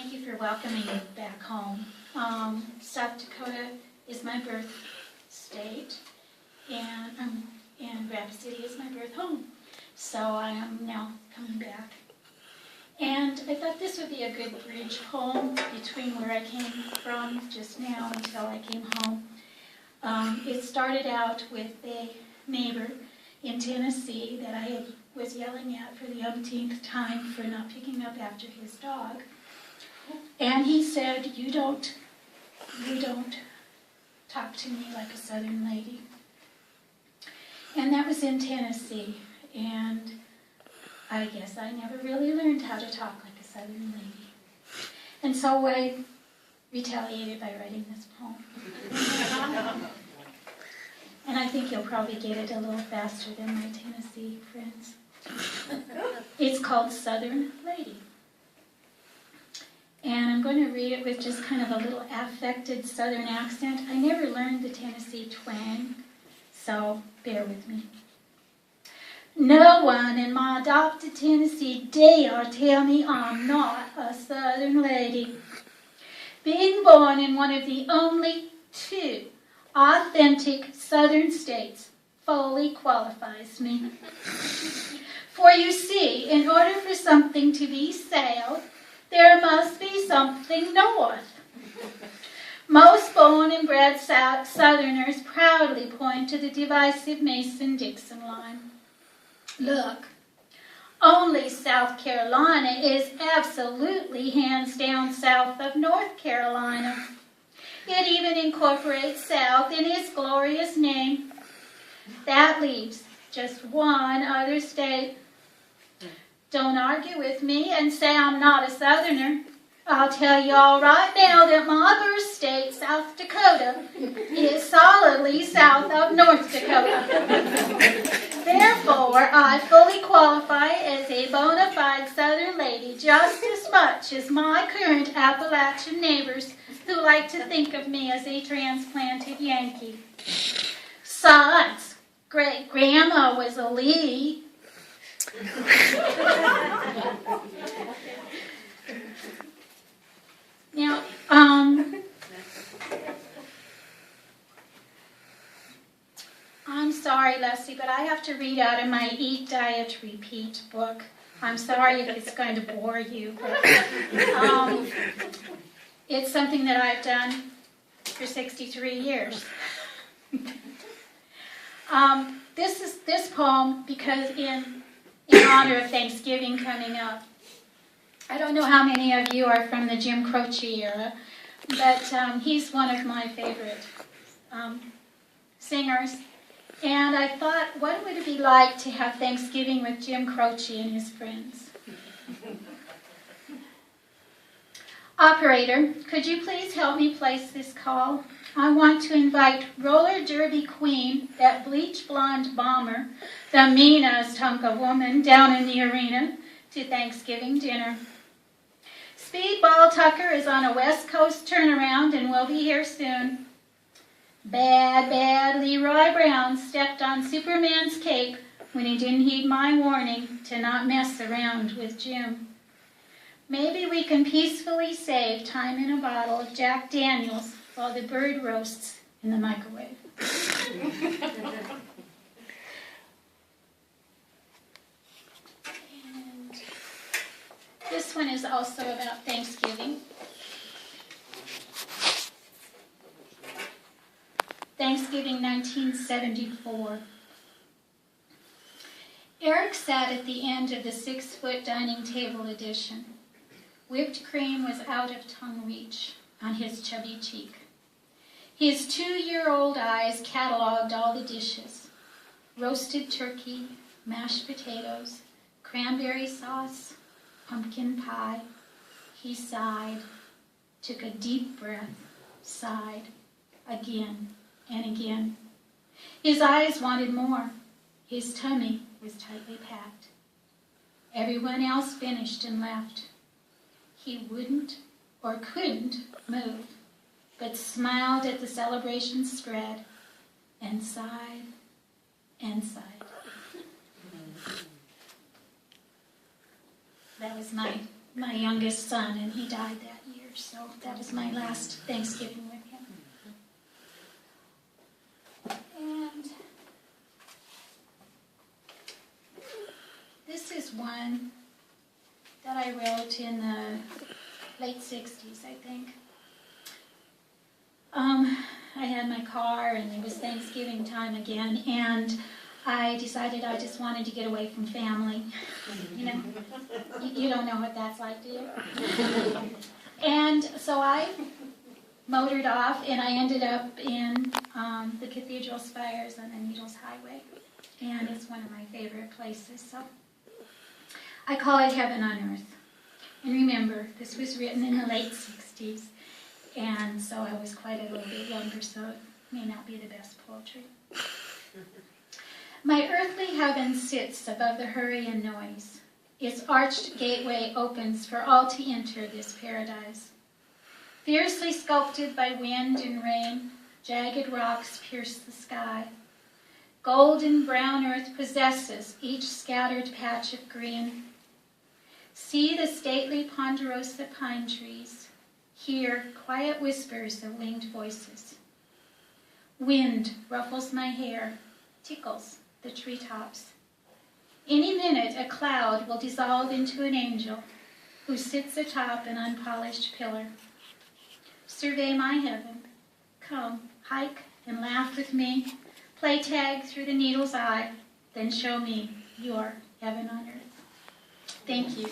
thank you for welcoming me back home. South Dakota is my birth state, and Rapid City is my birth home. So I am now coming back. And I thought this would be a good bridge home between where I came from just now until I came home. It started out with a neighbor in Tennessee that I was yelling at for the umpteenth time for not picking up after his dog. And he said, you don't talk to me like a Southern lady. And that was in Tennessee. And I guess I never really learned how to talk like a Southern lady. And so I retaliated by writing this poem. And I think you'll probably get it a little faster than my Tennessee friends. It's called Southern Lady. And I'm going to read it with just kind of a little affected Southern accent. I never learned the Tennessee twang, so bear with me. No one in my adopted Tennessee dare tell me I'm not a Southern lady. Being born in one of the only two authentic Southern states fully qualifies me. For you see, in order for something to be South, there must be something North. Most born and bred Southerners proudly point to the divisive Mason-Dixon line. Look, only South Carolina is absolutely hands down south of North Carolina. It even incorporates South in its glorious name. That leaves just one other state. Don't argue with me and say I'm not a Southerner. I'll tell you all right now that my birth state, South Dakota, is solidly south of North Dakota. Therefore, I fully qualify as a bona fide Southern lady just as much as my current Appalachian neighbors who like to think of me as a transplanted Yankee. Besides, great-grandma was a Lee. Now, I'm sorry, Leslie, but I have to read out of my Eat, Diet, Repeat book. I'm sorry if it's going to bore you, but it's something that I've done for 63 years. This poem, because in honor of Thanksgiving coming up, I don't know how many of you are from the Jim Croce era, but he's one of my favorite singers. And I thought, what would it be like to have Thanksgiving with Jim Croce and his friends? Operator, could you please help me place this call? I want to invite roller derby queen, that bleach blonde bomber, the meanest hunk of woman down in the arena, to Thanksgiving dinner. Speedball Tucker is on a West Coast turnaround and will be here soon. Bad Leroy Brown stepped on Superman's cape when he didn't heed my warning to not mess around with Jim. Maybe we can peacefully save time in a bottle of Jack Daniels while the bird roasts in the microwave. And this one is also about Thanksgiving. Thanksgiving 1974. Eric sat at the end of the 6-foot dining table edition. Whipped cream was out of tongue reach on his chubby cheek. His 2-year-old eyes cataloged all the dishes. Roasted turkey, mashed potatoes, cranberry sauce, pumpkin pie. He sighed, took a deep breath, sighed, again and again. His eyes wanted more. His tummy was tightly packed. Everyone else finished and left. He wouldn't or couldn't move, but smiled at the celebration spread and sighed and sighed. That was my my youngest son, and he died that year. So that was my last Thanksgiving with him. And this is one that I wrote in the late 60s, I think. I had my car, and it was Thanksgiving time again, and I decided I just wanted to get away from family. You know, you don't know what that's like, do you? And so I motored off, and I ended up in the cathedral spires on the Needles Highway, and it's one of my favorite places. So I call it Heaven on Earth. And remember, this was written in the late 60s, and so I was quite a little bit younger, so it may not be the best poetry. My earthly heaven sits above the hurry and noise. Its arched gateway opens for all to enter this paradise. Fiercely sculpted by wind and rain, jagged rocks pierce the sky. Golden brown earth possesses each scattered patch of green. See the stately ponderosa pine trees. Hear quiet whispers of winged voices. Wind ruffles my hair, tickles the treetops. Any minute a cloud will dissolve into an angel who sits atop an unpolished pillar. Survey my heaven. Come, hike and laugh with me. Play tag through the needle's eye. Then show me your heaven on earth. Thank you.